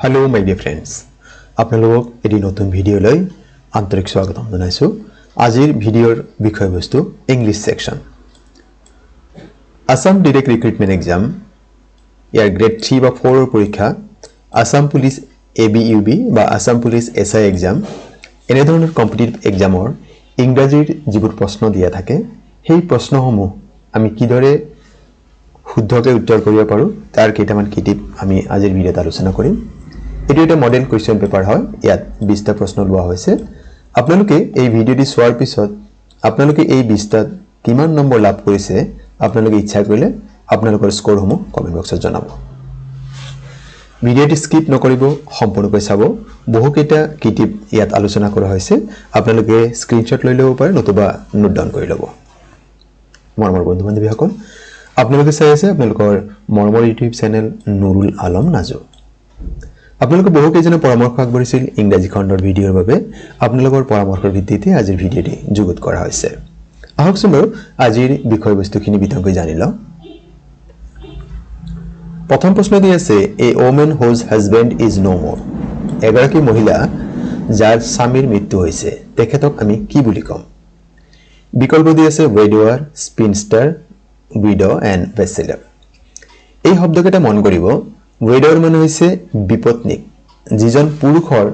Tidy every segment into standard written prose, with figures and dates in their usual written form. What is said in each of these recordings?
Hello my dear friends, আপোনালোকক এটি নতুন ভিডিঅ'লৈ আন্তৰিক স্বাগতম জনাইছো। আজিৰ ভিডিঅ'ৰ বিষয়বস্তু English section. Assam direct recruitment exam ইয়াৰ গ্ৰেড 3 বা 4 ৰ পৰীক্ষা আসাম পুলিচ ABUB বা আসাম পুলিচ SI এক্সাম এনে ধৰণৰ কম্পিটিটিভ এক্সামৰ ইংৰাজীৰ যিবোৰ প্ৰশ্ন দিয়া থাকে সেই প্ৰশ্নসমূহ আমি কিদৰে শুদ্ধকৈ উত্তৰ কৰিব পাৰো তাৰ কেইটামান কিটিপ আমি আজিৰ ভিডিঅ'ত আলোচনা কৰিম। এটো এটা মডেল কোৱেশ্চন পেপাৰ হয়। ইয়াত 20টা প্ৰশ্ন লোৱা হৈছে। আপোনালোকে এই ভিডিঅ'টি চোৱাৰ পিছত আপোনালোকে এই 20টাত কিমান নম্বৰ লাভ কৰিছে আপোনালোকে ইচ্ছা কৰিলে আপোনালোকৰ স্কোৰসমূহ কমেন্ট বক্সত জনাব। ভিডিঅ'টি স্কিপ নকৰিব, সম্পূৰ্ণকৈ চাব। বহুকেইটা কিটিপ ইয়াত আলোচনা কৰা হৈছে। আপোনালোকে স্ক্ৰিনশ্বট লৈ ল'ব পাৰে নতুবা নোট ডাউন কৰি ল'ব। মৰমৰ বন্ধু-বান্ধৱীসকল, আপোনালোকে চাই আছে আপোনালোকৰ মৰমৰ ইউটিউব চেনেল নুৰুল আলম নাজু। আপোনালোকে বহু কেইজনে পৰামৰ্শ আগবঢ়াইছিল ইংৰাজী খণ্ডৰ ভিডিঅ'ৰ বাবে। আপোনালোকৰ পৰামৰ্শৰ ভিত্তিতে আজিৰ ভিডিঅ'টি যুগুত কৰা হৈছে। আহকচোন বাৰু আজিৰ বিষয়বস্তুখিনি বিতংকৈ জানি লওঁ। প্ৰথম প্ৰশ্নটি আছে এ ওমেন হুজ হাজবেণ্ড ইজ নো মোৰ। এগৰাকী মহিলা যাৰ স্বামীৰ মৃত্যু হৈছে তেখেতক আমি কি বুলি ক'ম? বিকল্প দি আছে ৱেডৱাৰ, স্পিনষ্টাৰ, উইডো এণ্ড বেচেলাৰ। এই শব্দকেইটা মন কৰিব। ৱেডৱাৰ মানে হৈছে বিপত্নীক, যিজন পুৰুষৰ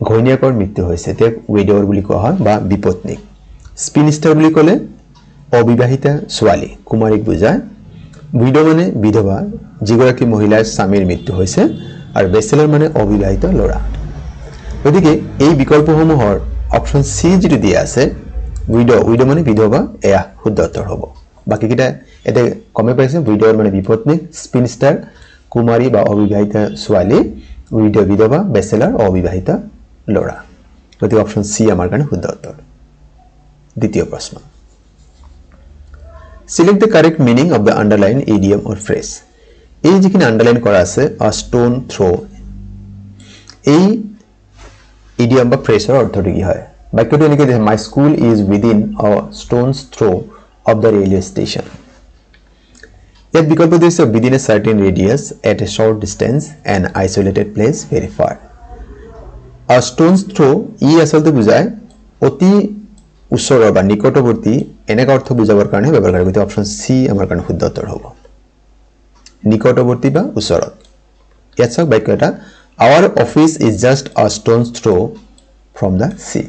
ঘৈণীয়েকৰ মৃত্যু হৈছে তেওঁক ৱেডৱাৰ বুলি কোৱা হয় বা বিপত্নীক। স্পিনষ্টাৰ বুলি ক'লে অবিবাহিতা ছোৱালী, কুমাৰীক বুজায়। উইডো মানে বিধৱা, যিগৰাকী মহিলাৰ স্বামীৰ মৃত্যু হৈছে, আৰু বেচেলাৰ মানে অবিবাহিত ল'ৰা। গতিকে এই বিকল্পসমূহৰ অপশ্যন চি যিটো দিয়া আছে উইডো মানে বিধৱা, এয়া শুদ্ধ উত্তৰ হ'ব। বাকীকেইটা এটা কমে পাইছে। উইডোৰ মানে বিপত্নীক, স্পিনষ্টাৰ কুমাৰী বা অবিবাহিতা ছোৱালী, উইডো বিধৱা, বেচেলাৰ অবিবাহিত ল'ৰা। গতিকে অপশ্যন চি আমাৰ কাৰণে শুদ্ধ উত্তৰ। দ্বিতীয় প্ৰশ্ন, select the correct meaning of the underline idiom or phrase. এই যিখিনি আণ্ডাৰলাইন কৰা আছে আ ষ্টোন থ্ৰ', এই ইডিয়ম বা ফ্ৰেজৰ অৰ্থটো কি হয়? বাক্যটো এনেকৈ দিছে, my school is within a stone's throw' of the railway station. ইয়াত বিকল্প দিছে within a certain radius, at a short distance, an isolated place, very far. A stone's throw ই আচলতে বুজায় অতি ওচৰৰ বা নিকটৱৰ্তী এনেকা অৰ্থ বুজাবৰ কাৰণে ব্যৱহাৰ কৰা। গতিকে অপশ্যন চি আমাৰ কাৰণে শুদ্ধ উত্তৰ হ'ব, নিকটৱৰ্তী বা ওচৰত। ইয়াত চাওক বাক্য এটা, our office is just a stone's throw from the sea.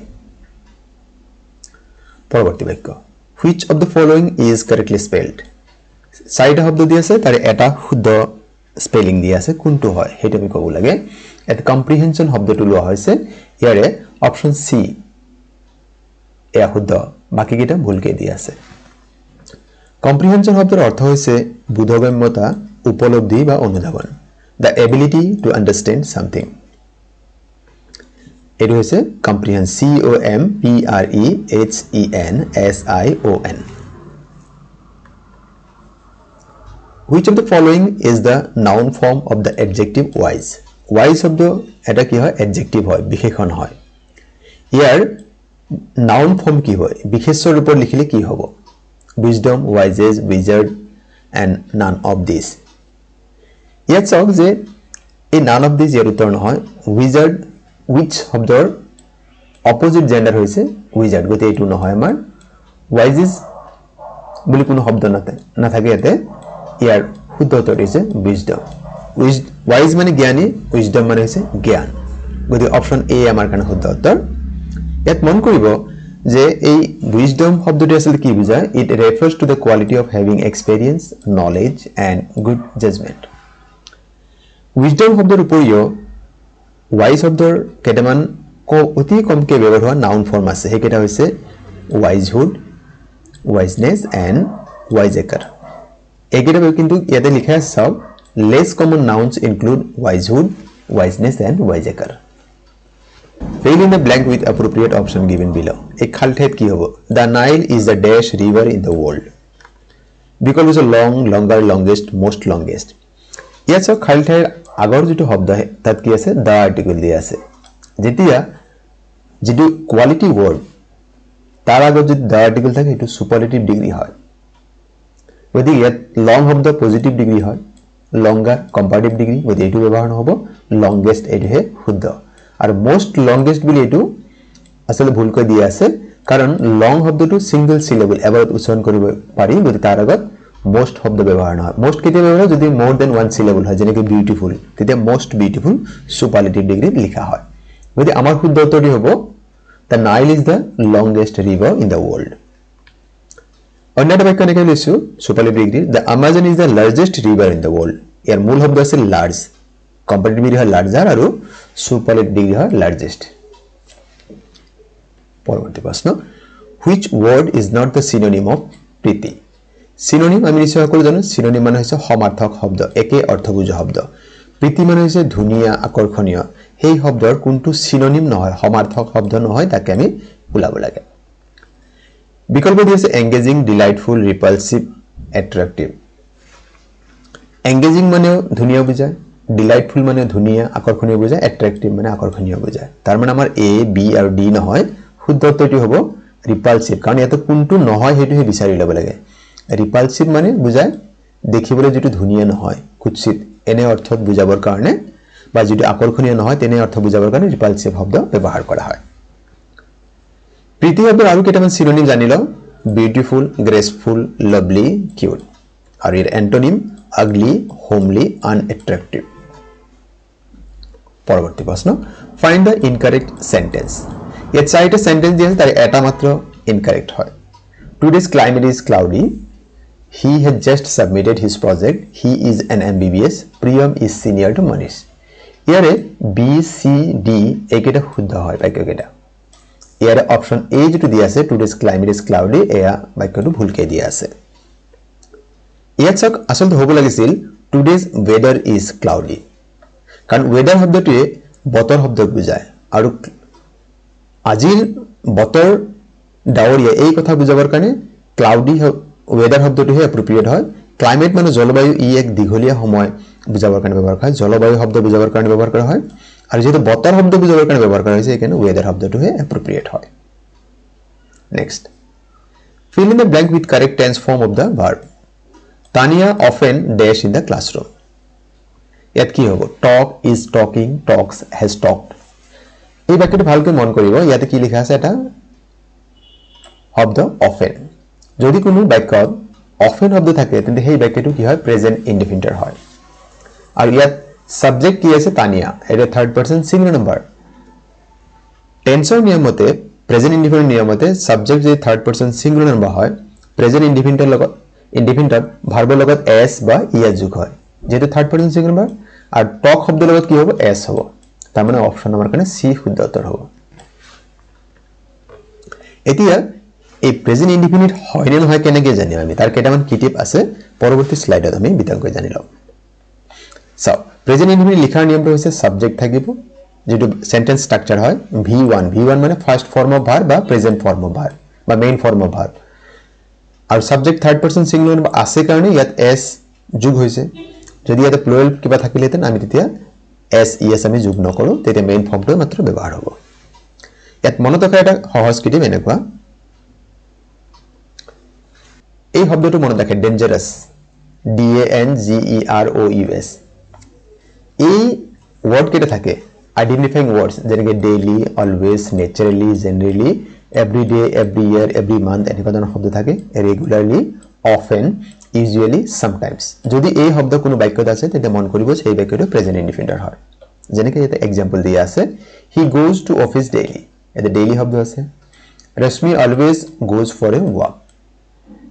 পৰৱৰ্তী বাক্য, which of the following is correctly spelled? চাৰিটা শব্দ দি আছে, তাৰে এটা শুদ্ধ স্পেলিং দি আছে, কোনটো হয় সেইটো আমি ক'ব লাগে। ইয়াত কম্প্ৰিহেনশ্যন শব্দটো লোৱা হৈছে, ইয়াৰে অপশ্যন চি এয়া শুদ্ধ, বাকীকেইটা ভুলকৈ দি আছে। কম্প্ৰিহেনশ্যন শব্দৰ অৰ্থ হৈছে বোধগম্যতা, উপলব্ধি বা অনুধাৱন, the ability to understand something. এইটো হৈছে comprehension, COMPREHENSION। Which of the following is the noun form of the adjective wise? Wise শব্দ এটা কি হয়? adjective হয়, বিশেষণ হয়। ইয়াৰ noun form কি হয়? বিশেষ্য ৰূপত লিখিলে কি হ'ব? wisdom, wises, wizard and none of these. ইয়াত চাওক যে এই none of these ইয়াৰ উত্তৰ নহয়। wizard, which শব্দৰ অপোজিট জেণ্ডাৰ হৈছে wizard, গতিকে এইটো নহয় আমাৰ। wises বুলি কোনো শব্দ নাথাকে ইয়াতে। ইয়াৰ শুদ্ধ উত্তৰ হৈছে উইজডম। ওয়াইজ মানে জ্ঞানী, উইজডম মানে হৈছে জ্ঞান। গতিকে অপশ্যন এ আমাৰ কাৰণে শুদ্ধ উত্তৰ। ইয়াত মন কৰিব যে এই উইজডম শব্দটো আচলতে কি বুজায়? It refers to the quality of having experience, knowledge and good judgement. Wisdom শব্দৰ উপৰিও ৱাইজ শব্দৰ কেইটামান অতি কমকৈ ব্যৱহাৰ হোৱা নাউন ফৰ্ম আছে। সেইকেইটা হৈছে ৱাইজহুড, ৱাইজনেছ এণ্ড ৱাইজেকাৰ। এইকেইটা কিন্তু ইয়াতে লিখা আছে, চাওক, less common nouns include wisehood, wiseness and wiseacre. Fill in the blank with appropriate option given below. এই খালী ঠাইত কি হ'ব? The Nile is the dash river in the world. বিকল্প হৈছে long, longer, longest, most longest. ইয়াত চাওক খালী ঠাইৰ আগৰ যিটো শব্দ তাত কি আছে? the আৰ্টিকল দিয়া আছে। যেতিয়া যিটো কোৱালিটি ৱৰ্ড তাৰ আগত যদি the আৰ্টিকল থাকে সেইটো চুপাৰলেটিভ ডিগ্ৰী হয়। গতিকে ইয়াত লং শব্দ পজিটিভ ডিগ্ৰী হয়, লংগাৰ কম্পাৰেটিভ ডিগ্ৰী গতিকে এইটো ব্যৱহাৰ নহ'ব লংগেষ্ট এইটোহে শুদ্ধ আৰু মোষ্ট লংগেষ্ট বুলি এইটো আসলে ভুলকৈ দিয়া আছে কাৰণ লং শব্দটো সিঙ্গল সিলেবল এবাৰত উচ্চাৰণ কৰিব পাৰি গতিকে তাৰ আগত মোষ্ট শব্দ ব্যৱহাৰ নহয় মোষ্ট কেতিয়া ব্যৱহাৰ হয় যদি মোৰ দেন ওয়ান সিলেবল হয় যেনেকৈ বিউটিফুল তেতিয়া মোষ্ট বিউটিফুল সুপাৰলেটিভ ডিগ্ৰী লিখা হয় গতিকে আমাৰ শুদ্ধ উত্তৰটি হ'ব The Nile is the longest river in the world. অন্য এটা বাক্য এনেকৈ লৈছো superlative degree The Amazon is the largest river in the world. ইয়াৰ মূল শব্দ আছে লাৰ্জ কম্পাৰেটিভ ডিগ্ৰী হয় লাৰ্জাৰ আৰু সুপাৰলেটিভ ডিগ্ৰী হয় লাৰ্জেষ্ট পৰৱৰ্তী প্ৰশ্ন Which word is not the synonym of Priti synonym আমি নিশ্চয় সকলো জানো synonym মানে হৈছে সমাৰ্থক শব্দ একে অৰ্থবুঝা শব্দ প্ৰীতি মানে হৈছে ধুনীয়া আকৰ্ষণীয় সেই শব্দৰ কোনটো synonym নহয় সমাৰ্থক শব্দ নহয় তাকে আমি উলাব লাগে বিকল্প দি আছে এংগেজিং ডিলাইটফুল ৰিপালসিভ এট্ৰাক্টিভ এংগেজিং মানে ধুনীয়া বুজায় ডিলাইটফুল মানে ধুনীয়া আকৰ্ষণীয় বুজায় এট্ৰাক্টিভ মানে আকৰ্ষণীয় বুজায় তাৰ মানে আমাৰ এ বি আৰু ডি নহয় শুদ্ধ উত্তৰটো হ'ব ৰিপালসিভ কাৰণ ইয়াতে কোনটো নহয় হেতুহে বিচাৰি ল'ব লাগে ৰিপালসিভ মানে বুজায় দেখিবলৈ যেটো ধুনীয়া নহয় কুৎসিত এনে অৰ্থত বুজাবৰ কাৰণে বা যেটো আকৰ্ষণীয় নহয় তেনে অৰ্থ বুজাবৰ কাৰণে ৰিপালসিভ শব্দ ব্যৱহাৰ কৰা হয় প্ৰীতি শব্দৰ আৰু কেইটামান সিনোনিম জানি লও বিউটিফুল গ্ৰেসফুল লাভলি কিউট আৰু ইয়াৰ এন্টোনিম আগলি হোমলি আনএট্ৰাক্টিভ পৰৱৰ্তী প্ৰশ্ন ফাইন্ড দ্য ইনকাৰেক্ট সেন্টেন্স ইয়াত চাৰিটা সেন্টেন্স দিয়া আছে তাৰে এটা মাত্ৰ ইনকাৰেক্ট হয় today's climate is cloudy he had just submitted his project he is an MBBS Priyam is senior to Manish ইয়াৰে B C D একেটা শুদ্ধ হয় বাক্যকেইটা ইয়াৰে অপশন A যেটো দিয়া আছে টুডেজ ক্লাইমেট ইজ ক্লাউডি এয়া বাক্যটো ভুলকৈ দিয়া আছে ইয়াত চাওক আসলতে হ'ব লাগিছিল টুডেজ ওয়েদাৰ ইজ ক্লাউডি কাৰণ ওয়েদাৰ শব্দটোৱে বতৰ শব্দক বুজায় আৰু আজিৰ বতৰ ডাৱৰীয়া এই কথা বুজাবৰ কাৰণে ক্লাউডি ওয়েদাৰ শব্দটোহে এপ্ৰোপ্ৰিয়েট হয় ক্লাইমেট মানে জলবায়ু ই এক দীঘলীয়া সময় বুজাবৰ কাৰণে ব্যৱহাৰ কৰা হয় জলবায়ু শব্দ বুজাবৰ কাৰণে ব্যৱহাৰ কৰা হয় আৰু যেটো বতৰ শব্দ বুজাবৰ কাৰণে ব্যৱহাৰ কৰা হৈছে একাৰণে ওয়েদাৰ শব্দটোহে এপ্ৰোপ্ৰিয়েট হয় next fill in the blank with correct tense form of the verb Tania often dash in the classroom ইয়াত কি হ'ব talk is talking talks has talked এই বাক্যটো ভালকৈ মন কৰিব ইয়াতে কি লিখা আছে এটা শব্দ often যদি কোনো বাক্যত often শব্দ থাকে তেন্তে সেই বাক্যটো কি হয় প্ৰেজেন্ট ইনডিফিনিটৰ হয় আৰু ইয়াত সাবজেক্ট কি আছে তানিয়া এটা থাৰ্ড পাৰসন সিঙ্গুলাৰ নাম্বাৰ টেন্সৰ নিয়মতে প্ৰেজেন্ট ইনডিফিনিট নিয়মতে সাবজেক্ট যে থাৰ্ড পাৰসন সিঙ্গুলাৰ নাম্বাৰ হয় প্ৰেজেন্ট ইনডিফিনিটৰ লগত ইনডিফিনিটত ভাৰ্বৰ লগত s বা es যোগ হয় যেটো থাৰ্ড পাৰসন সিঙ্গুলাৰ নাম্বাৰ আৰু টক শব্দৰ লগত কি হ'ব s হ'ব তাৰ মানে অপচন আমাৰ কাৰণে সি শুদ্ধ উত্তৰ হ'ব এতিয়া এই প্ৰেজেন্ট ইনডিফিনিট হয় নে নহয় কেনেকৈ জানিম আমি তাৰ কেইটামান কিটিপ আছে পৰৱৰ্তী স্লাইডত আমি বিতংকৈ জানি লম সো প্ৰেজেন্ট ইনডিফিনিট লিখাৰ নিয়মটো হৈছে সাবজেক্ট থাকিব যেটো সেন্টেন্স স্ট্ৰাকচাৰ হয় v1 মানে ফাৰ্স্ট ফৰ্ম অফ ভাৰ্ব বা প্ৰেজেন্ট ফৰ্ম অফ ভাৰ্ব বা মেইন ফৰ্ম অফ ভাৰ্ব আৰু সাবজেক্ট থাৰ্ড পাৰসন সিঙ্গুলাৰ আছে কাৰণে ইয়াত s যোগ হৈছে যদি ইয়াতে প্লুৰাল কিবা থাকিলেতেন আমি তেতিয়া s es আমি যোগ নকৰো তেতিয়া মেইন ফৰ্মটো মাত্ৰ ব্যৱহাৰ হ'ব ইয়াত মনত ৰখা এটা সহজ কিটিপ এনেকুৱা এই শব্দটো মনত ৰাখে dangerous D A N G E R O U S এই ওয়ার্ড কেটে থাকে আইডেন্টিফাইং ওয়ার্ডস যেনেকৈ daily always naturally generally everyday every year every month এনেকুৱা ধৰণৰ শব্দ থাকে ৰেগুলাৰলি অফেন ইউজুৱেলি সামটাইমস যদি এই শব্দ কোনো বাক্যত আছে তেন্তে মন কৰিব সেই বাক্যটো প্ৰেজেন্ট ইনডিফিনিট হয় যেনেকৈ এটা এক্সাম্পল দিয়া আছে he goes to office daily এটা ডেইলি শব্দ আছে Rashmi always goes for a walk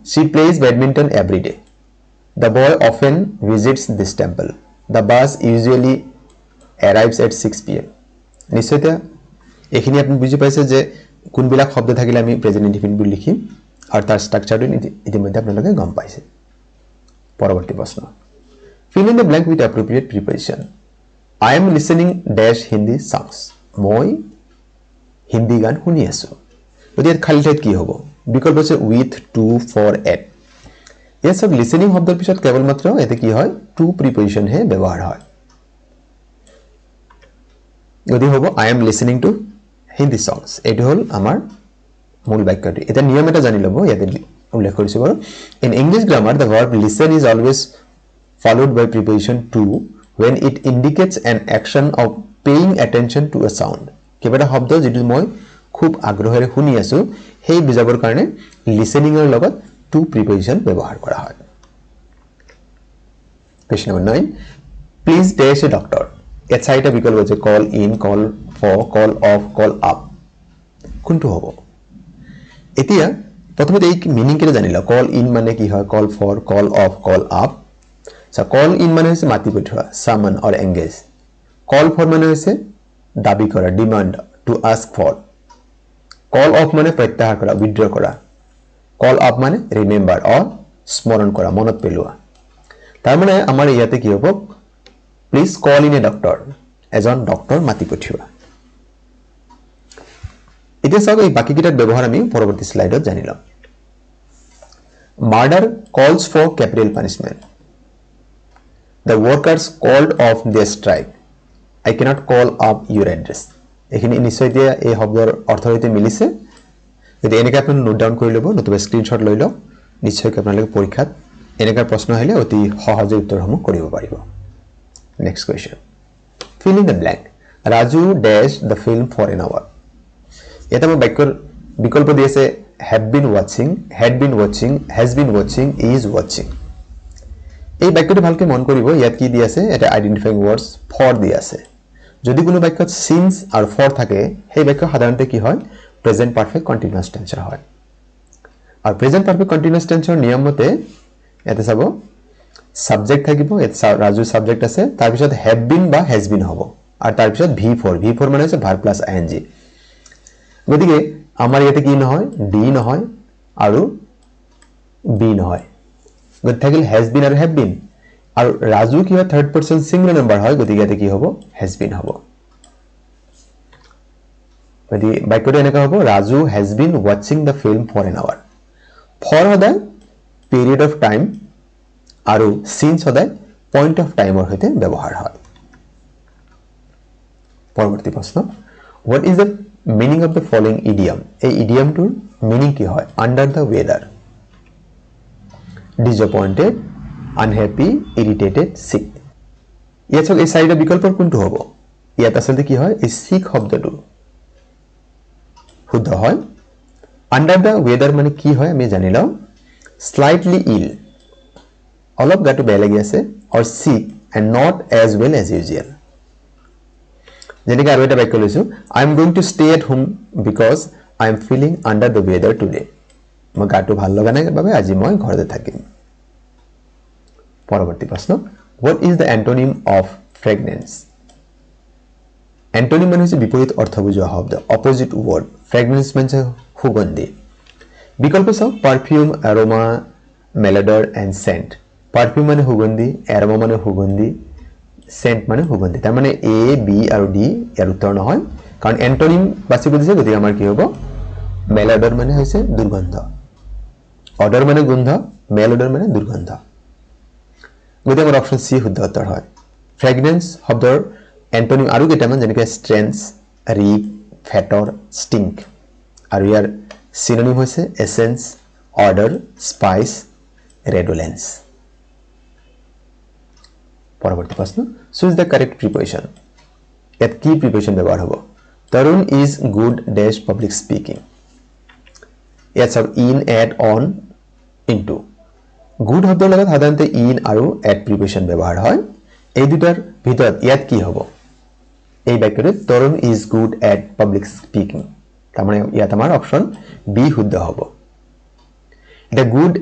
she plays badminton every day the boy often visits this temple the bus usually arrives at 6 pm নিশ্চয়তা এখিনি আপনি বুজি পাইছে যে কোনবিলাক শব্দ থাকিলে আমি প্ৰেজেন্ট ইনডিফিনিট বুলি লিখিম আৰু তাৰ স্ট্ৰাকচাৰটো ইতিমধ্যে আপোনালোকে গম পাইছে পৰৱৰ্তী প্ৰশ্ন fill in the blank with appropriate preposition I am listening dash hindi songs মই হিন্দী গান শুনি আছো যদি খালি ঠাইত কি হ'ব বিকল্প আছে with to for at এই সব লিসেনিং শব্দৰ পিছত কেৱল মাত্ৰ এতে কি হয় টু প্ৰিপজিশন হে ব্যৱহাৰ হয় যদি হ'ব I am listening to Hindi songs এটো হল আমাৰ মূল বাক্যটি এটা নিয়ম এটা জানি লব ইয়াতে উল্লেখ কৰিছো বাৰু in English grammar the verb listen is always followed by preposition to when it indicates an action of paying attention to a sound. কিবা এটা শব্দ যেটো মই খুব আগ্ৰহেৰে শুনি আছো সেই বুজাবৰ কাৰণে listening ৰ লগত to preposition ব্যৱহাৰ কৰা হয়. Question number 9. Please dash a doctor. ইয়াত চাৰিটা বিকল্প আছে call in, call for, call off, call up. কোনটো হ'ব? এতিয়া প্ৰথমতে এই মিনিং কেনে জানিলা call in মানে কি হয় call for, call off, call up. So call in মানে হৈছে মাতি পঠোৱা summon or engage. Call for মানে হৈছে দাবী কৰা demand to ask for. Call off মানে প্ৰত্যাহাৰ কৰা withdraw কৰা. Call up মানে remember or স্মৰণ কৰা মনত পেলোৱা. তাৰ মানে আমাৰ ইয়াতে কি হ'ব please call in a doctor. এজন ডক্টৰ মাতি পঠিওৱা. এতিয়া সব এই বাকি কিটাৰ ব্যৱহাৰ আমি পৰৱৰ্তী স্লাইডত জানি লম. Murder calls for capital punishment. The workers called off their strike. I cannot call up your address. এখানে নিশ্চয় দিয়া এই শব্দৰ অৰ্থৰ সৈতে মিলিছে. যদি এনেকৈ আপুনি নোট ডাউন কৰি ল'ব নতুবা স্ক্ৰিনশ্বট লৈ লওক নিশ্চয় আপোনালোকে পৰীক্ষাত এনেকা প্ৰশ্ন আহিলে অতি সহজে উত্তৰসমূহ কৰিব পাৰিব. Next question. Fill in the blank. Raju dashed the film for an hour. এটা মই বাক্যৰ বিকল্প দি আছে have been watching, had been watching, has been watching, is watching. এই বাক্যটো ভালকে মন কৰিব ইয়াত কি দি আছে এটা আইডেন্টিফাইং ওয়াৰ্ডস for দি আছে. যদি কোনো বাক্যত since আৰু for থাকে সেই বাক্য সাধাৰণতে কি হয় প্ৰেজেন্ট পাৰফেক্ট কন্টিনিউয়াস টেন্সৰ হয়. আৰু প্ৰেজেন্ট পাৰফেক্ট কন্টিনিউয়াস টেন্সৰ নিয়ম মতে ইয়াতে চাব সাবজেক্ট থাকিব এটা ৰাজু সাবজেক্ট আছে তাৰ পিছত have been বা has been হ'ব আৰু তাৰ পিছত v4 মানে হৈছে verb plus ing. গতিকে আমাৰ ইয়াতে কি নহয় ডি নহয় আৰু বি নহয় গতিকে থাকিল has been আৰু have been আৰু ৰাজু কি হয় থাৰ্ড পারসন সিঙ্গুলার নাম্বার হয় গতিকে ইয়াতে কি হ'ব has been হ'ব. গতিকে বাক্যটো এনেকা হ'ব Raju has been watching the film for an hour. for সদায় period of time আৰু since সদায় point of time ৰ সৈতে ব্যৱহাৰ হয়. পৰৱৰ্তী প্ৰশ্ন what is the meaning of the following idiom? এই ইডিয়মটোৰ মিনিং কি হয় under the weather, disappointed, unhappy, irritated, sick. ইয়াত এই চাৰিটা বিকল্পৰ কোনটো হ'ব ইয়াত আসলে কি হয় এই sick শব্দটো শুদ্ধ হয়. under the weather মানে কি হয় আমি জানি লওঁ slightly ill অলপ গাটো বেয়া লাগি আছে or sick and not as well as usual. যেনেকৈ আৰু এটা বাক্য লৈছো I am going to stay at home because I am feeling under the weather today. মই গাটো ভাল লগা নাই বাবে আজি মই ঘৰতে থাকিম. পৰৱৰ্তী প্ৰশ্ন what is the antonym of fragrance? antonym মানে হৈছে বিপৰীত অৰ্থ বুজোৱা শব্দ opposite word. fragrance মানে সুগন্ধি. বিকল্প চাওক perfume, aroma, malodor and scent. perfume মানে সুগন্ধি, aroma মানে সুগন্ধি, scent মানে সুগন্ধি. তাৰ মানে a b আৰু d ইয়াৰ উত্তৰ নহয় কাৰণ antonym বাছিব দিছে গতিকে আমাৰ কি হ'ব malodor মানে হৈছে দুৰ্গন্ধ, odor মানে গোন্ধ, malodor মানে দুৰ্গন্ধ. গতিকে আমাৰ অপচন সি শুদ্ধ উত্তৰ হয়. fragrance শব্দৰ antonym আৰু কেইটামান যেনেকৈ strange, reek, fetor, stink আৰু ইয়াৰ synonym হৈছে essence, odor, spice, redolence. পৰৱৰ্তী প্ৰশ্ন choose the correct preposition. ইয়াত কি preposition ব্যৱহাৰ হ'ব Tarun is good dash public speaking. ইয়াত সব in, at, on, into. good শব্দৰ লগত সাধাৰণতে in আৰু at preposition ব্যৱহাৰ হয়. এই দুটাৰ ভিতৰত ইয়াত কি হ'ব এই বাক্যটোত Tarun is good at public speaking. তাৰ মানে ইয়াত আমাৰ অপচন বি শুদ্ধ হ'ব. এটা good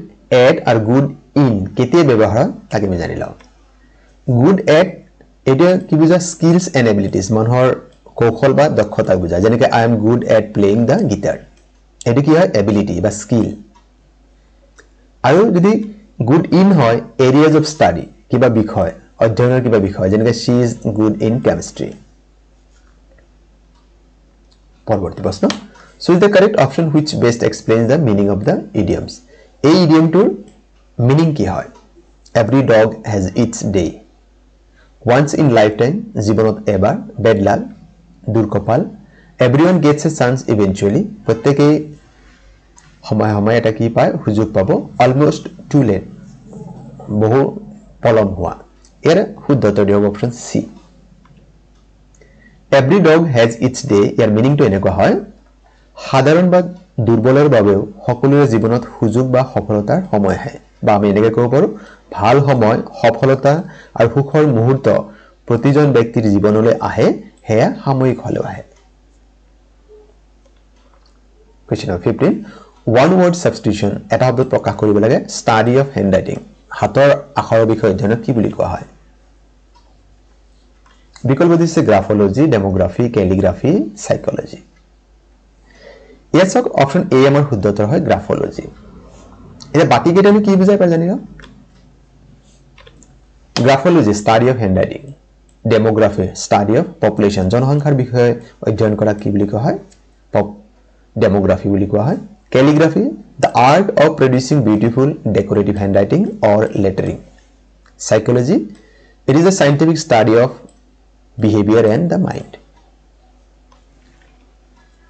at আৰু good in কেতিয়া ব্যৱহাৰ হয় তাকে আমি জানি লওঁ. good at এটা কি বুজা skills and abilities মানুহৰ কৌশল বা দক্ষতা বুজা যেনেকৈ I am good at playing the guitar. এটো কি হয় ability বা skill. আৰু যদি good in হয় areas of study কিবা বিষয় অধ্যয়নৰ কিবা বিষয় যেনেকৈ she is good in chemistry. পৰৱৰ্তী প্ৰশ্ন choose the correct option which best explains the meaning of the idioms. এই ইডিয়মটোৰ মিনিং কি হয় every dog has its day, once in lifetime জীৱনত এবাৰ, bad luck দুৰ্কপাল, everyone gets a chance eventually প্ৰত্যেকই সময় সময় এটা কি পায় সুযোগ পাব, almost too late বহু পলম হোৱা ইয়াৰ শুদ্ধ উত্তৰ হ'ব option C every dog has its day ইয়াৰ মিনিংটো এনেকুৱা হয় সাধাৰণ বা দুৰ্বলৰ বাবেও সকলোৰে জীৱনত সুযোগ বা সফলতাৰ সময় আহে বা আমি এনেকৈ ক'ব পাৰোঁ ভাল সময় সফলতা আৰু সুখৰ মুহূৰ্ত প্ৰতিজন ব্যক্তিৰ জীৱনলৈ আহে হেয়া সাময়িক হ'লেও আহে Question number 15 one word substitution এটা শব্দত প্ৰকাশ কৰিব লাগে study of handwriting হাতৰ আখৰৰ বিষয়ে অধ্যয়নক কি বুলি কোৱা হয় বিকল্প দিছে গ্ৰাফোলজি ডেমোগ্ৰাফি ক্যালিগ্ৰাফি সাইকোলজি ইয়াত চাওক অপচন এ আমাৰ শুদ্ধ উত্তৰ হয় গ্ৰাফোলজি এটা বাকি কেইটা আমি কি বুজাই পাই জানি ন graphology study of handwriting demography study of population জনসংখ্যাৰ বিষয়ে অধ্যয়ন কৰা কি বুলি কোৱা হয় ডেমোগ্ৰাফি বুলি কোৱা হয় ক্যালিগ্ৰাফি the art of producing beautiful decorative handwriting or lettering psychology it is a scientific study of behavior and the mind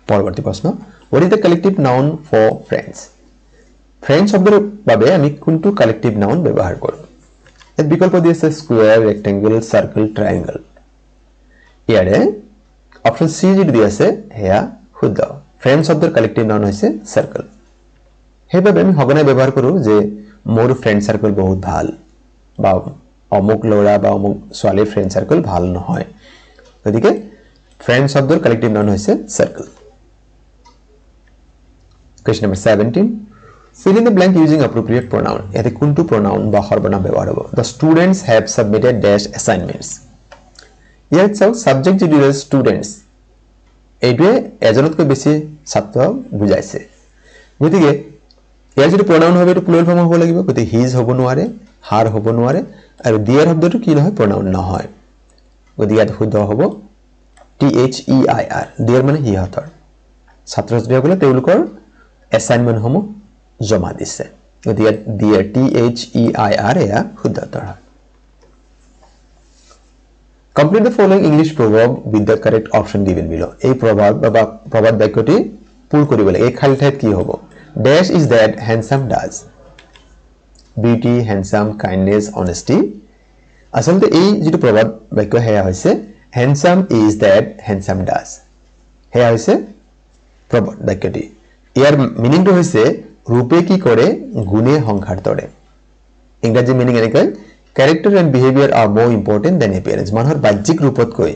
পৰৱৰ্তী প্ৰশ্ন what is the collective noun for friends friends শব্দৰ বাবে আমি কোনটো collective noun ব্যৱহাৰ কৰোঁ এই বিকল্প দিছে square rectangle circle triangle ইয়াৰে অপচন সি যেটো দি আছে হেয়া শুদ্ধ friends শব্দৰ collective noun হৈছে circle হেইভাবে আমি হগনাই ব্যৱহাৰ কৰোঁ যে মোৰ ফ্ৰেন্ড সাৰ্কেল বহুত ভাল বা অমুক লৰা বা অমুক ছোৱালী ফ্ৰেন্ড সাৰ্কেল ভাল নহয় গতিকে ফ্ৰেন্ড শব্দৰ কালেক্টিভ নাউন হৈছে circle Question number 17 fill in the blank using appropriate pronoun এতে কোনটো pronoun বা সৰ্বনাম ব্যৱহাৰ হ'ব the students have submitted dash assignments ইয়াত চাও সাবজেক্ট যেটো students এইটোৱে এজনতকৈ বেছি ছাত্ৰ বুজাইছে গতিকে ইয়াৰ যেটো pronoun হবে এটো প্লুৰাল ফৰ্ম হ'ব লাগিব গতি হিজ হ'ব নোৱাৰে হাৰ হ'ব নোৱাৰে আৰু দেয়াৰ শব্দটো কি নহয় pronoun নহয় গতি ইয়াত শুদ্ধ হ'ব their দেয়াৰ মানে হিহঁতৰ ছাত্ৰ-ছাত্ৰীসকলে তেওঁলোকৰ এছাইনমেন্ট সমূহ জমা দিছে গতি ইয়াত দেয়াৰ their এয়া শুদ্ধ উত্তৰ হয় Complete the following English proverb with the correct option given below এই proverb বাক্যটি পূৰ কৰিব লাগে এই খালি ঠাইত কি হ'ব Dash is that handsome does. Beauty, handsome, kindness, honesty. আসলতে এই যেটো প্রবাদ বাক্য হেয়া হৈছে handsome is that handsome does. হেয়া হৈছে প্রবাদ বাক্যটি। ইয়াৰ মিনিংটো হৈছে ৰূপে কি কৰে গুণে সংসাৰ তৰে। ইংৰাজী মিনিং এনেকৈ character and behavior are more important than appearance. মানুহৰ বাহ্যিক ৰূপতকৈ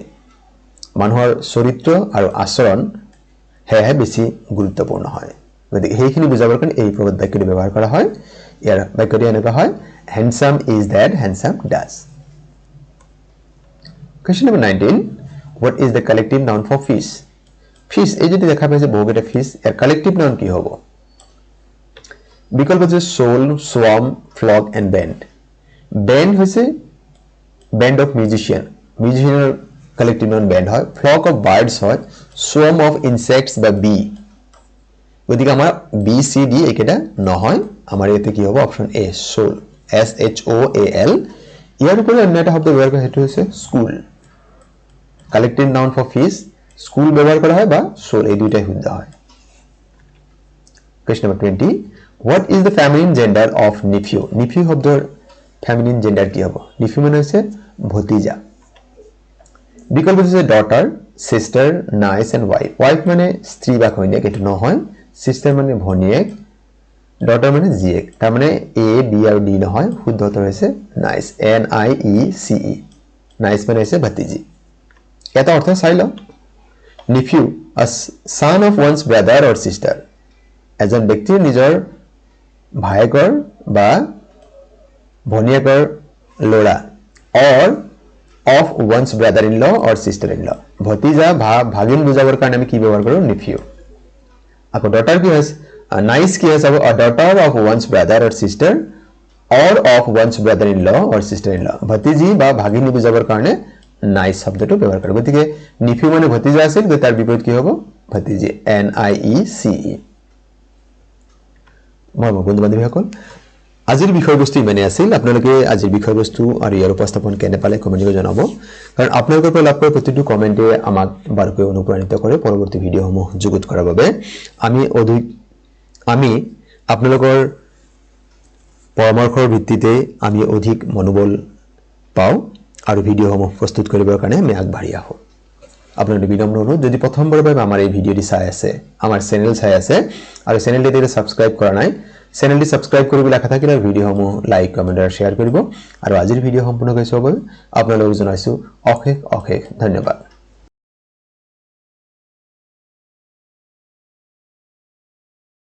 মানুহৰ চৰিত্ৰ আৰু আচৰণ হেয়া বেছি গুৰুত্বপূৰ্ণ হয়। গতিকে হেইখিনি বুজাবৰ কাৰণে এই প্ৰবাদ বাক্যটি ব্যৱহাৰ কৰা হয় ইয়াৰ বাক্যটি এনেকুৱা হয় handsome is that handsome does Question number 19 what is the collective noun for fish fish এই যেটি দেখা পাইছে বহুকেইটা fish ইয়াৰ collective noun কি হ'ব বিকল্প আছে soul swarm flock and band band হৈছে band of musicianৰ collective noun band হয় flock of birds হয় swarm of insects বা bee গতিকে আমাৰ বি সি ডি একেটা নহয় আমাৰ এতে কি হ'ব option A shoal S H O A L ইয়াৰ উপৰি অন্য এটা শব্দ ব্যৱহাৰ কৰা হেতু হৈছে school collective noun for fish school ব্যৱহাৰ কৰা হয় বা সোল এই দুইটাই শুদ্ধ হয় Question number 20 what is the feminine gender of nephew nephew শব্দৰ feminine gender কি হ'ব nephew মানে হৈছে ভতিজা বিকল্প হৈছে daughter sister niece and wife মানে স্ত্ৰী বা কন্যা এটো নহয় sister মানে ভনিয়েক daughter মানে জিয়েক তাৰ মানে a b আৰু d নহয় শুদ্ধ উত্তৰ হৈছে nice n i e c e nice মানে হৈছে ভতিজি এটা অৰ্থ চাই ল nephew a son of one's brother or sister এজন ব্যক্তি নিজৰ ভাইকৰ বা ভনিয়েকৰ ল'ৰা or of one's brother-in-law or sister-in-law ভতিজা ভাগিন বুজাবৰ কাৰণে আমি কি ব্যৱহাৰ কৰো nephew আকৌ daughter কি হৈছে nice কি হৈছে a daughter of one's brother or sister or of one's brother-in-law or sister-in-law ভতিজি বা ভাগিনী বুজাবৰ কাৰণে nice শব্দটো ব্যৱহাৰ কৰে গতিকে nephew মানে ভতিজা আছিল তাৰ বিপৰীত কি হ'ব ভতিজি n i e c e মই বন্ধু বান্ধৱীসকল আজিৰ বিষয়বস্তু ইমানে আছিল আপোনালোকে আজিৰ বিষয়বস্তু আৰু ইয়াৰ উপস্থাপন কেনে পালে কমেন্ট কৰি জনাব কাৰণ আপোনালোকৰ পৰা লাভ কৰা প্ৰতিটো কমেন্টে আমাক বাৰকৈ অনুপ্ৰাণিত কৰে পৰৱৰ্তী ভিডিঅসমূহ যুগুত কৰাৰ বাবে আমি আপোনালোকৰ পৰামৰ্শৰ ভিত্তিতে আমি অধিক মনোবল পাওঁ আৰু ভিডিঅ'সমূহ প্ৰস্তুত কৰিবৰ কাৰণে আমি আগবাঢ়ি আহোঁ আপোনালোকে বিনম্ৰ অনুৰোধ যদি প্ৰথমবাৰৰ বাবে আমাৰ এই ভিডিঅ'টি চাই আছে আমাৰ চেনেল চাই আছে আৰু চেনেলটি যদি সাবস্ক্ৰাইব কৰা নাই চেনেলটি সাবস্ক্ৰাইব কৰিবলৈ আশা থাকিলে ভিডিঅ'সমূহ লাইক কমেন্ট আৰু শেয়াৰ কৰিব আৰু আজিৰ ভিডিঅ' সম্পূৰ্ণ কৰি চাবৰ বাবে আপোনালোকক জনাইছো অশেষ ধন্যবাদ